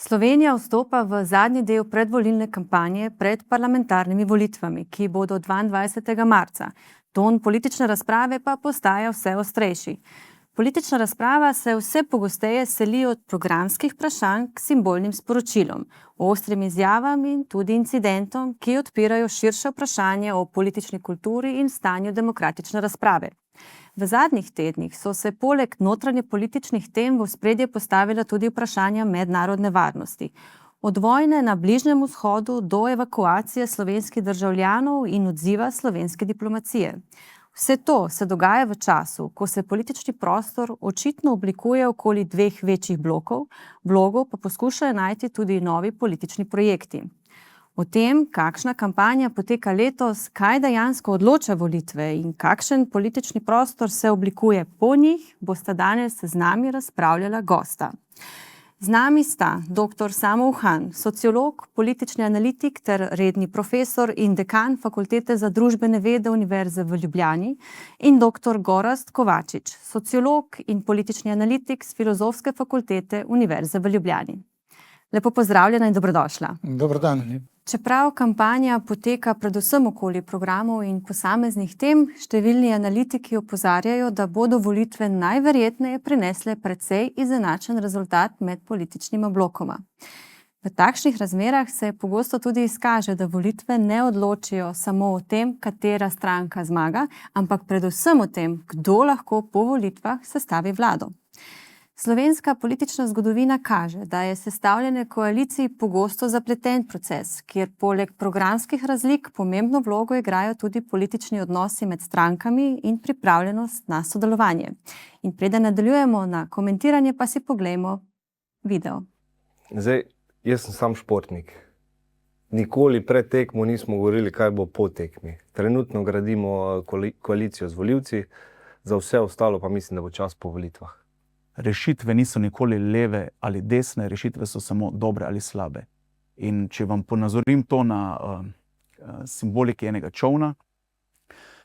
Slovenija vstopa v zadnji del predvolilne kampanje pred parlamentarnimi volitvami, ki bodo 22. marca. Ton politične razprave pa postaja vse ostrejši. Politična razprava se vse pogosteje seli od programskih vprašanj k simbolnim sporočilom, ostrim izjavam in tudi incidentom, ki odpirajo širše vprašanje o politični kulturi in stanju demokratične razprave. V zadnjih tednih so se poleg notranje političnih tem v ospredje postavila tudi vprašanja mednarodne varnosti. Od vojne na Bližnjem vzhodu do evakuacije slovenskih državljanov in odziva slovenske diplomacije. Vse to se dogaja v času, ko se politični prostor očitno oblikuje okoli dveh večjih blokov, vlogo pa poskušajo najti tudi novi politični projekti. O tem, kakšna kampanja poteka letos, kaj dejansko odloča volitve in kakšen politični prostor se oblikuje po njih, bosta danes z nami razpravljala gosta. Z nami sta dr. Samo Uhan, sociolog, politični analitik ter redni profesor in dekan Fakultete za družbene vede Univerze v Ljubljani in dr. Gorazd Kovačič, sociolog in politični analitik z Filozofske fakultete Univerze v Ljubljani. Lepo pozdravljena in dobrodošla. Dober dan. Čeprav kampanja poteka predvsem okoli programov in posameznih tem, številni analitiki opozarjajo, da bodo volitve najverjetneje prinesle precej izenačen rezultat med političnima blokoma. V takšnih razmerah se pogosto tudi izkaže, da volitve ne odločijo samo o tem, katera stranka zmaga, ampak predvsem o tem, kdo lahko po volitvah sestavi vlado. Slovenska politična zgodovina kaže, da je sestavljanje koalicij pogosto zapleten proces, kjer poleg programskih razlik pomembno vlogo igrajo tudi politični odnosi med strankami in pripravljenost na sodelovanje. In preden nadaljujemo na komentiranje, pa si poglejmo video. Zdaj, jaz sem sam športnik. Nikoli pred tekmo nismo govorili, kaj bo po tekmi. Trenutno gradimo koalicijo z volivci, za vse ostalo pa mislim, da bo čas po volitvah. Rešitve niso nikoli leve ali desne, rešitve so samo dobre ali slabe. In če vam ponazorim to na simboliki enega čovna,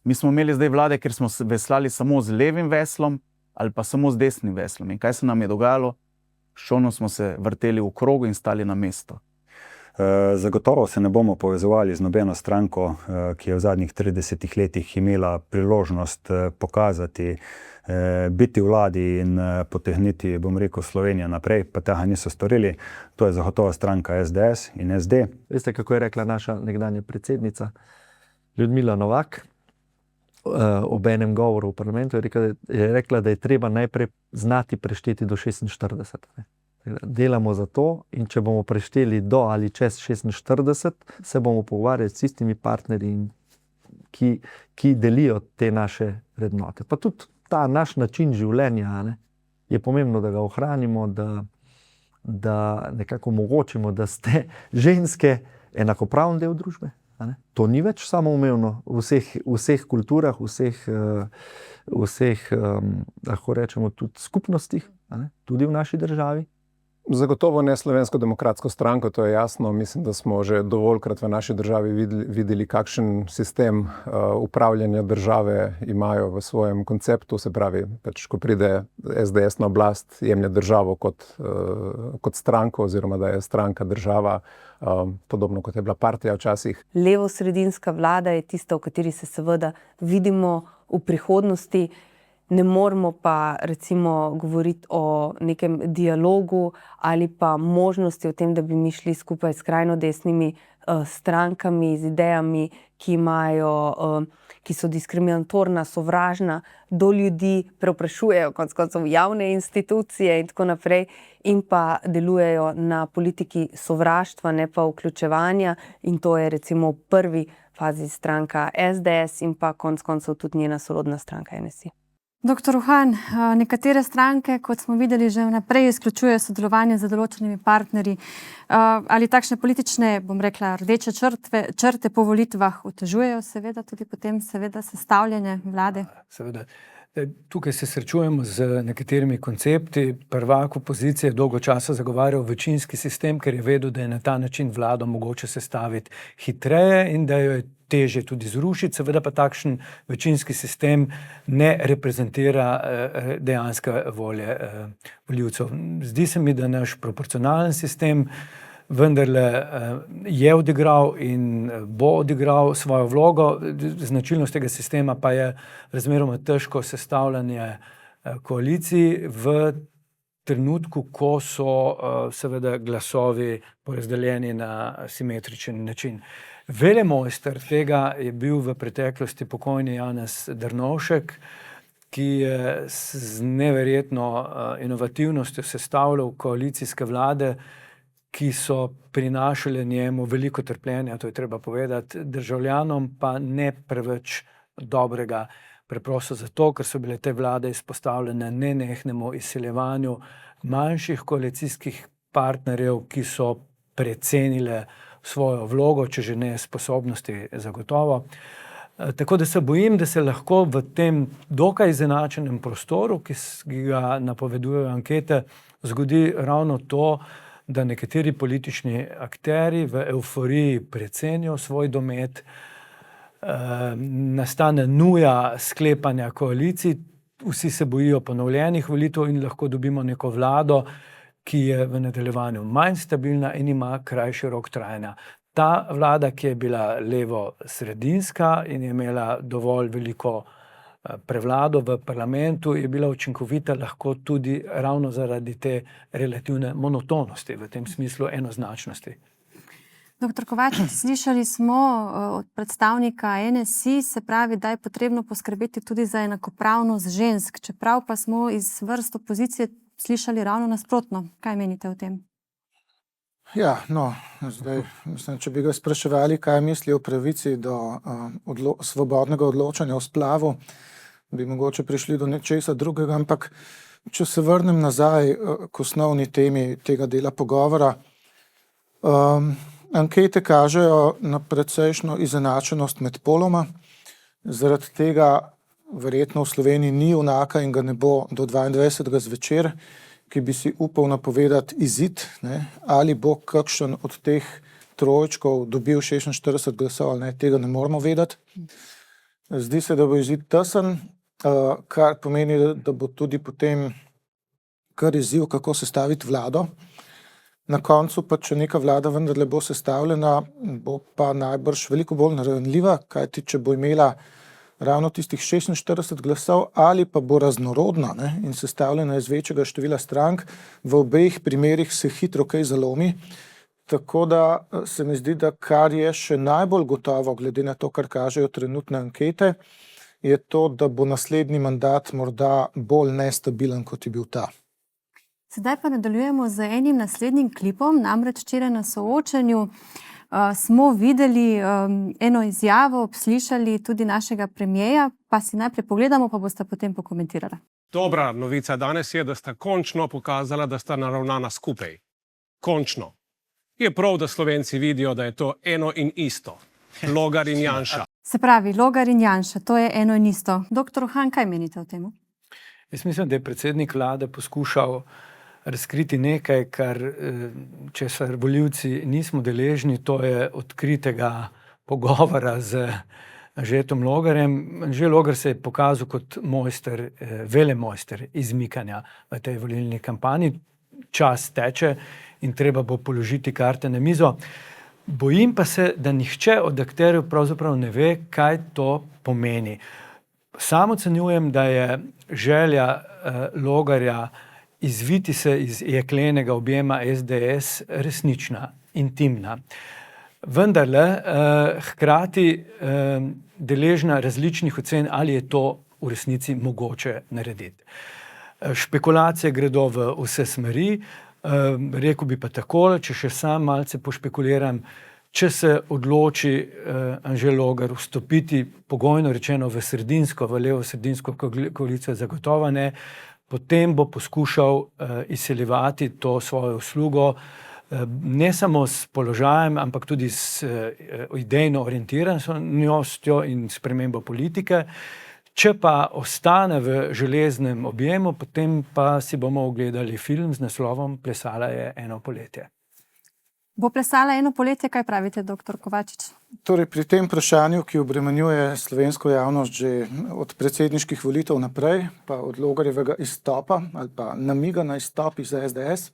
mi smo imeli zdaj vlade, ker smo veslali samo z levim veslom ali pa samo z desnim veslom. In kaj se nam je dogajalo? S čovnom smo se vrteli v krogu in stali na mesto. Zagotovo se ne bomo povezovali z nobeno stranko, ki je v zadnjih 30 letih imela priložnost pokazati, biti v vladi in potegniti, bom rekel, Slovenijo naprej, pa tega niso storili. To je zagotovo stranka SDS in SD. Veste, kako je rekla naša nekdanja predsednica Ljudmila Novak ob enem govoru v parlamentu, je rekla, da je treba najprej znati prešteti do 46. Delamo za to in če bomo prešteli do ali čez 46, se bomo pogovarjali s tistimi partnerji, ki delijo te naše vrednote. Pa tudi ta naš način življenja, je pomembno, da ga ohranimo, da nekako omogočimo, da ste ženske enakopraven del družbe. To ni več samoumevno v vseh kulturah, vseh lahko rečemo tudi skupnostih, tudi v naši državi. Zagotovo ne Slovensko demokratsko stranko, to je jasno. Mislim, da smo že dovoljkrat v naši državi videli, kakšen sistem upravljanja države imajo v svojem konceptu. Se pravi, ko pride SDS na oblast, jemlje državo kot stranko, oziroma da je stranka država, podobno kot je bila partija včasih. Levo-sredinska vlada je tista, v kateri se seveda vidimo v prihodnosti. Ne moramo pa recimo govoriti o nekem dialogu ali pa možnosti o tem, da bi mi šli skupaj s skrajno desnimi strankami, z idejami, ki so diskriminatorna, sovražna do ljudi, preoprašujejo konec koncev javne institucije in tako naprej, in pa delujejo na politiki sovraštva, ne pa vključevanja, in to je recimo v prvi fazi stranka SDS in pa konec koncev tudi njena sorodna stranka NSI. Dr. Uhan, nekatere stranke, kot smo videli, že vnaprej izključujejo sodelovanje z določenimi partnerji. Ali takšne politične, bom rekla, rdeče črte po volitvah otežujejo seveda tudi potem sestavljanje vlade? Seveda. Tukaj se srečujemo z nekaterimi koncepti. Prvak opozicije je dolgo časa zagovarjal večinski sistem, ker je vedel, da je na ta način vlado mogoče sestaviti hitreje in da jo je težje tudi zrušiti. Seveda pa takšen večinski sistem ne reprezentira dejanske volje volivcev. Zdi se mi, da naš proporcionalen sistem vendarle je odigral in bo odigral svojo vlogo. Značilnost tega sistema pa je razmeroma težko sestavljanje koalicij v trenutku, ko so seveda glasovi porazdeljeni na simetričen način. Velemojster tega je bil v preteklosti pokojni Janez Drnovšek, ki je z neverjetno inovativnostjo sestavljal koalicijske vlade, ki so prinašale njemu veliko trpljenja, to je treba povedati, državljanom pa ne preveč dobrega. Preprosto zato, ker so bile te vlade izpostavljene nenehnemu izseljevanju manjših koalicijskih partnerjev, ki so precenile svojo vlogo, če že ne sposobnosti zagotovo. Tako da se bojim, da se lahko v tem dokaj izenačenem prostoru, ki ga napovedujejo ankete, zgodi ravno to, da nekateri politični akteri v evforiji precenijo svoj domet, nastane nuja sklepanja koalicij, vsi se bojijo ponovljenih volitev in lahko dobimo neko vlado, ki je v nadaljevanju manj stabilna in ima krajši rok trajanja. Ta vlada, ki je bila levo-sredinska in je imela dovolj veliko prevlado v parlamentu, je bila učinkovita lahko tudi ravno zaradi te relativne monotonosti, v tem smislu enoznačnosti. Dr. Kovačič, slišali smo od predstavnika NSI, se pravi, da je potrebno poskrbeti tudi za enakopravnost žensk, čeprav pa smo iz vrst opozicije slišali ravno nasprotno. Kaj menite o tem? Ja, no, zdaj, mislim, če bi ga spraševali, kaj misli o pravici do svobodnega odločanja o splavu, bi mogoče prišli do nečesa drugega, ampak če se vrnem nazaj k osnovni temi tega dela pogovora, ankete kažejo na precejšno izenačenost med poloma, zaradi tega verjetno v Sloveniji ni junaka in ga ne bo do 22. zvečer, ki bi si upal napovedati izid, ne, ali bo kakšen od teh trojčkov dobil 46 glasov ali ne, tega ne moramo vedeti. Zdi se, da bo izid tesen, kar pomeni, da bo tudi potem kar izziv, kako sestaviti vlado. Na koncu pa, če neka vlada vendarle bo sestavljena, bo pa najbrž veliko bolj ranljiva, kajti če bo imela ravno tistih 46 glasov ali pa bo raznorodna, ne, in sestavljena iz večjega števila strank, v obeh primerih se hitro kaj zalomi. Tako da se mi zdi, da kar je še najbolj gotovo, glede na to, kar kažejo trenutne ankete, je to, da bo naslednji mandat morda bolj nestabilen, kot je bil ta. Sedaj pa nadaljujemo z enim naslednjim klipom, namreč včeraj na soočenju smo videli eno izjavo, slišali tudi našega premierja, pa si najprej pogledamo, pa boste potem pokomentirali. Dobra novica danes je, da sta končno pokazala, da sta naravnana skupaj. Končno. Je prav, da Slovenci vidijo, da je to eno in isto. Logar in Janša. Se pravi, Logar in Janša, to je eno in isto. Doktor Han, kaj menite o tem? Jaz mislim, da je predsednik vlade poskušal razkriti nekaj, kar česar volivci nismo deležni, to je odkritega pogovora z Anžetom Logarjem. Anže Logar se je pokazal kot mojster, velemojster izmikanja v tej volilni kampanji. Čas teče in treba bo položiti karte na mizo. Bojim pa se, da nihče od akterjev pravzaprav ne ve, kaj to pomeni. Sam ocenjujem, da je želja Logarja izviti se iz jeklenega objema SDS resnična, intimna. Vendarle, hkrati deležna različnih ocen, ali je to v resnici mogoče narediti. Špekulacije gredo v vse smeri, rekel bi pa takole, če še sam malce pošpekuliram, če se odloči Anže Logar vstopiti pogojno rečeno v sredinsko, v levo-sredinsko koalicijo, zagotovo ne, potem bo poskušal izsiljevati to svojo uslugo ne samo s položajem, ampak tudi s idejno orientiranostjo in spremembo politike. Če pa ostane v železnem objemu, potem pa si bomo ogledali film z naslovom Plesala je eno poletje. Bo plesala eno poletje, kaj pravite, dr. Kovačič? Torej, pri tem vprašanju, ki obremenjuje slovensko javnost že od predsedniških volitev naprej, pa od Logarjevega izstopa ali pa namiga na izstop iz SDS,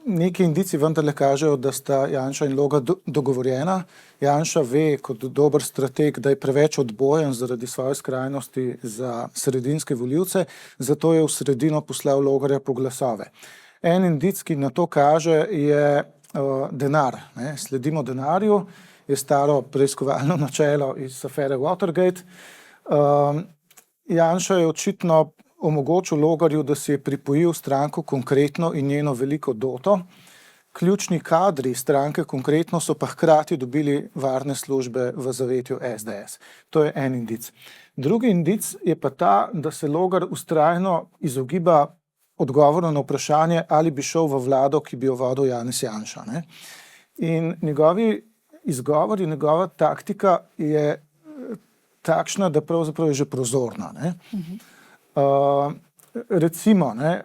neki indici vendarle kažejo, da sta Janša in Logar dogovorjena. Janša ve kot dober strateg, da je preveč odbojen zaradi svoje skrajnosti za sredinske volivce, zato je v sredino poslal Logarja po glasove. En indic, ki na to kaže, je denar. Ne? Sledimo denarju, je staro preiskovalno načelo iz afere Watergate. Janša je očitno omogočil Logarju, da si je pripojil stranko Konkretno in njeno veliko doto. Ključni kadri stranke Konkretno so pa hkrati dobili varne službe v zavetju SDS. To je en indic. Drugi indic je pa ta, da se Logar vztrajno izogiba odgovoru na vprašanje, ali bi šel v vlado, ki bi jo vodil Janez Janša. Ne? In njegovi izgovori, njegova taktika je takšna, da pravzaprav je že prozorna. Ne? Recimo, ne,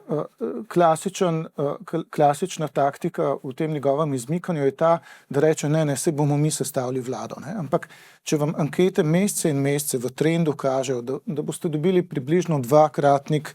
klasična taktika v tem njegovem izmikanju je ta, da reče, ne, saj bomo mi sestavili vlado. Ne. Ampak, če vam ankete mesece in mesece v trendu kažejo, da boste dobili približno dvakratnik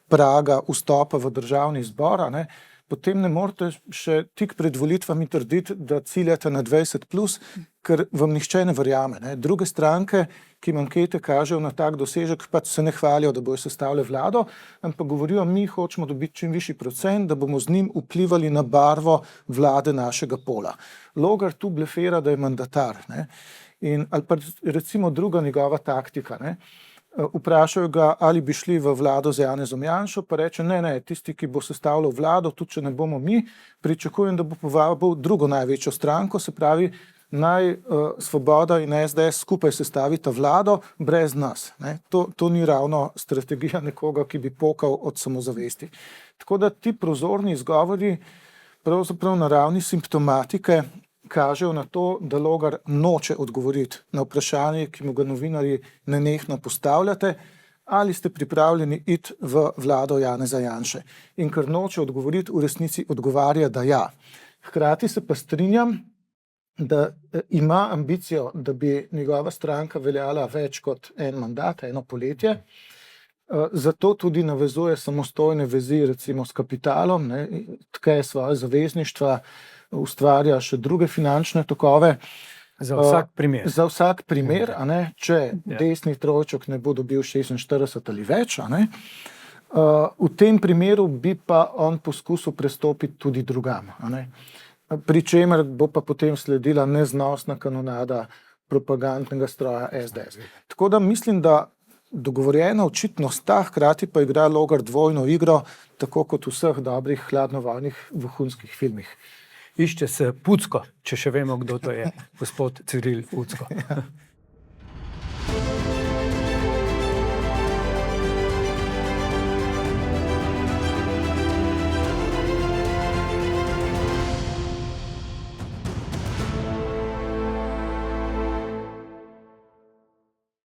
praga vstopa v državni zbor, ne, potem ne morete še tik pred volitvami trditi, da ciljate na 20+, ker vam nihče ne verjame. Ne. Druge stranke, ki jim ankete kažejo na tak dosežek, pač se ne hvalijo, da bojo sestavile vlado, ampak govorijo, mi hočemo dobiti čim višji procent, da bomo z njim vplivali na barvo vlade našega pola. Logar tu blefira, da je mandatar. Ne. In, ali pa recimo druga njegova taktika, ne. Vprašajo ga, ali bi šli v vlado z Janezom Janšo, pa reče, ne, tisti, ki bo sestavljal vlado, tudi če ne bomo mi, pričakujem, da bo povabil drugo največjo stranko, se pravi, naj Svoboda in SDS skupaj sestavita vlado brez nas. Ne. To ni ravno strategija nekoga, ki bi pokal od samozavesti. Tako da ti prozorni izgovori pravzaprav na ravni simptomatike kažejo na to, da Logar noče odgovoriti na vprašanje, ki mu ga novinarji nenehno postavljate, ali ste pripravljeni iti v vlado Janeza Janše. In ker noče odgovoriti, v resnici odgovarja, da ja. Hkrati se pa strinjam, da ima ambicijo, da bi njegova stranka veljala več kot en mandat, eno poletje. Zato tudi navezuje samostojne vezi recimo s kapitalom, ne, tke svoje zavezništva, ustvarja še druge finančne tokove. Za vsak primer. Za vsak primer, a ne, če desni trojček ne bo dobil 46 ali več, a ne, v tem primeru bi pa on poskusil prestopiti tudi drugam, a ne. Pri čemer bo pa potem sledila neznosna kanonada propagandnega stroja SDS. Tako da mislim, da dogovorjena očitno sta, hkrati pa igra Logar dvojno igro, tako kot v vseh dobrih hladnovojnih vohunskih filmih. Išče se Pucko, če še vemo, kdo to je, gospod Ciril Pucko.